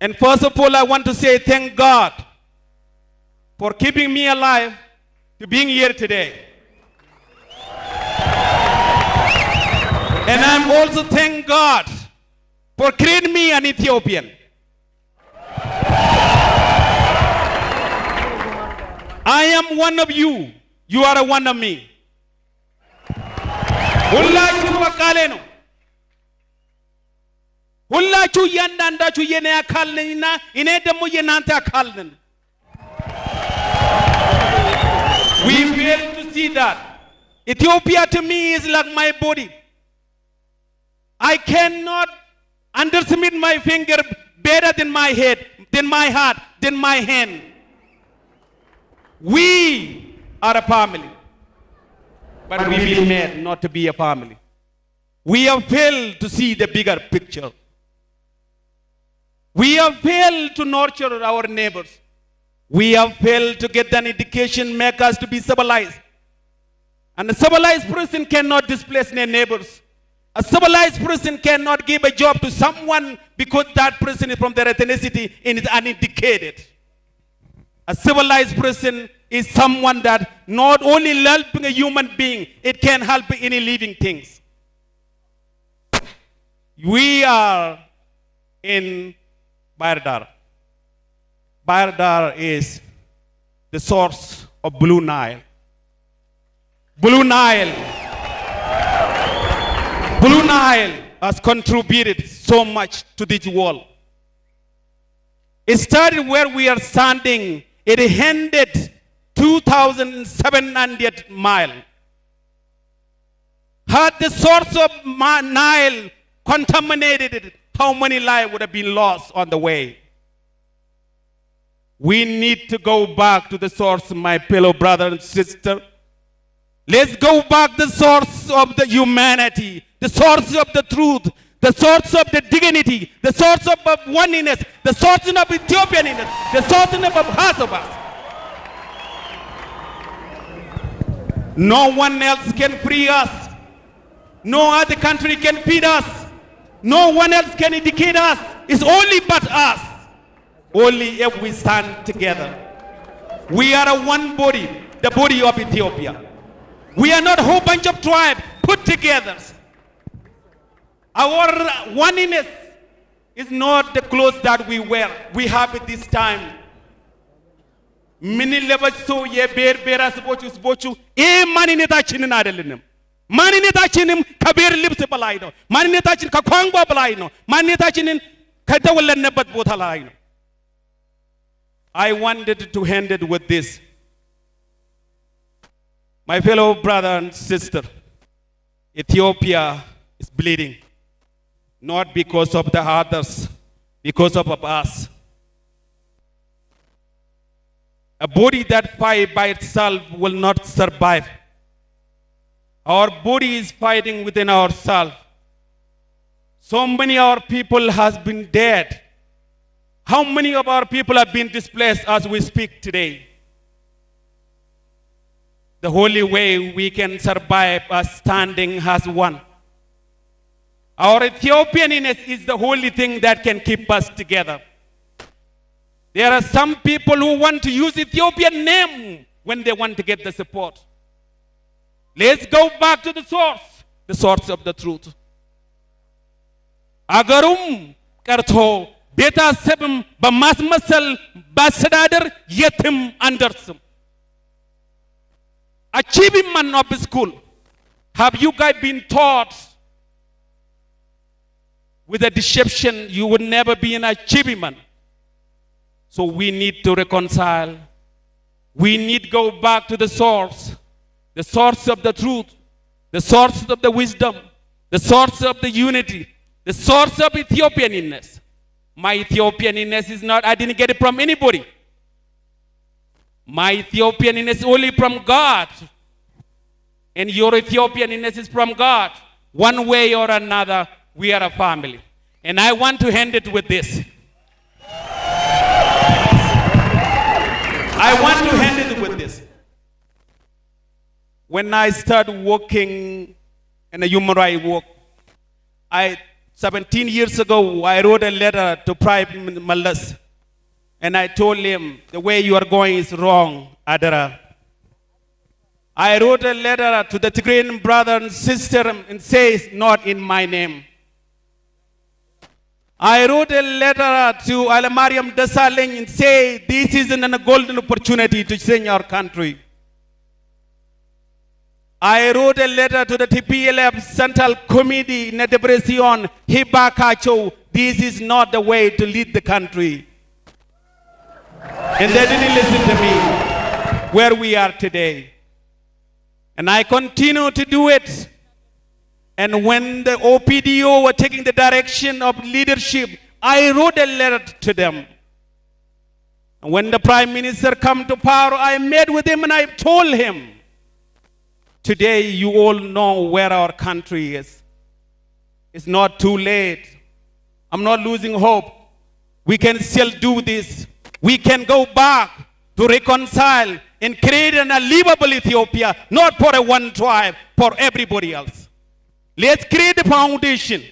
And first of all, I want to say thank God for keeping me alive to being here today. And I'm also thank God for creating me an Ethiopian. I am one of you. You are one of me. ሁላችሁ እያንዳንዳችሁ የኔ አካል ነኝና እኔ ደግሞ የናንተ አካል ነኝ. We fail to see that. Ethiopia to me is like my body. I cannot underestimate my finger better than my head, than my heart, than my hand. We are a family. But we've been made not to be a family. We have failed to see the bigger picture. We have failed to nurture our neighbors. We have failed to get an education, make us to be civilized. And a civilized person cannot displace their neighbors. A civilized person cannot give a job to someone because that person is from their ethnicity and is uneducated. A civilized person is someone that not only helping a human being, it can help any living things. We are in Bayardar. Bayardar is the source of Blue Nile. Blue Nile. Blue Nile has contributed so much to this world. It started where we are standing. It ended 2,700 miles. Had the source of Nile contaminated it, how many lives would have been lost on the way? We need to go back to the source, my fellow brother and sister. Let's go back to the source of the humanity, the source of the truth, the source of the dignity, the source of oneness, the source of Ethiopianness, the source of us. No one else can free us. No other country can feed us. No one else can educate us. It's only but us. Only if we stand together. We are a one body, the body of Ethiopia. We are not a whole bunch of tribes put together. Our oneness is not the clothes that we wear. We have it this time. Many levels so ye bear spochu e maninetachinin adelinum. Maninetachinin kaber lips balai no. Maninetachin kakwangwa balai no. Maninetachinin katawalenebat botalai no. I wanted to end it with this. My fellow brother and sister, Ethiopia is bleeding. Not because of the others, because of us. A body that fights by itself will not survive. Our body is fighting within ourselves. So many of our people has been dead. How many of our people have been displaced as we speak today? The only way we can survive as standing as one. Our Ethiopianness is the only thing that can keep us together. There are some people who want to use Ethiopian name when they want to get the support. Let's go back to the source of the truth. Agarum karto beta sebum bamasmasal basadader yetim andersum. Achievement of the school. Have you guys been taught with a deception you would never be an achievement? So we need to reconcile. We need to go back to the source of the truth, the source of the wisdom, the source of the unity, the source of Ethiopianness. My Ethiopianness is not, I didn't get it from anybody. My Ethiopianness is only from God. And your Ethiopianness is from God. One way or another, we are a family. And I want to end it with this. I want to end it with this. When I started working in a human rights work, I 17 years ago, I wrote a letter to Prime Minister Malas, and I told him, the way you are going is wrong, Adara. I wrote a letter to the Tigrayan brother and sister and says, not in my name. I wrote a letter to Alamariam Dasalegn and say, this isn't a golden opportunity to change our country. I wrote a letter to the TPLF Central Committee in the Depression, Hibakacho, this is not the way to lead the country. And they didn't listen to me, where we are today. And I continue to do it. And when the OPDO were taking the direction of leadership, I wrote a letter to them. And when the Prime Minister came to power, I met with him and I told him, today you all know where our country is. It's not too late. I'm not losing hope. We can still do this. We can go back to reconcile and create a livable Ethiopia, not for a one tribe, for everybody else. Let's create a foundation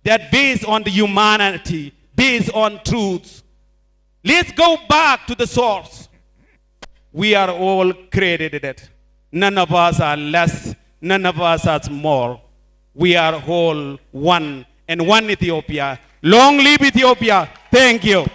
that based on the humanity, based on truths. Let's go back to the source. We are all created it. None of us are less, none of us are more. We are all one, and one Ethiopia. Long live Ethiopia. Thank you.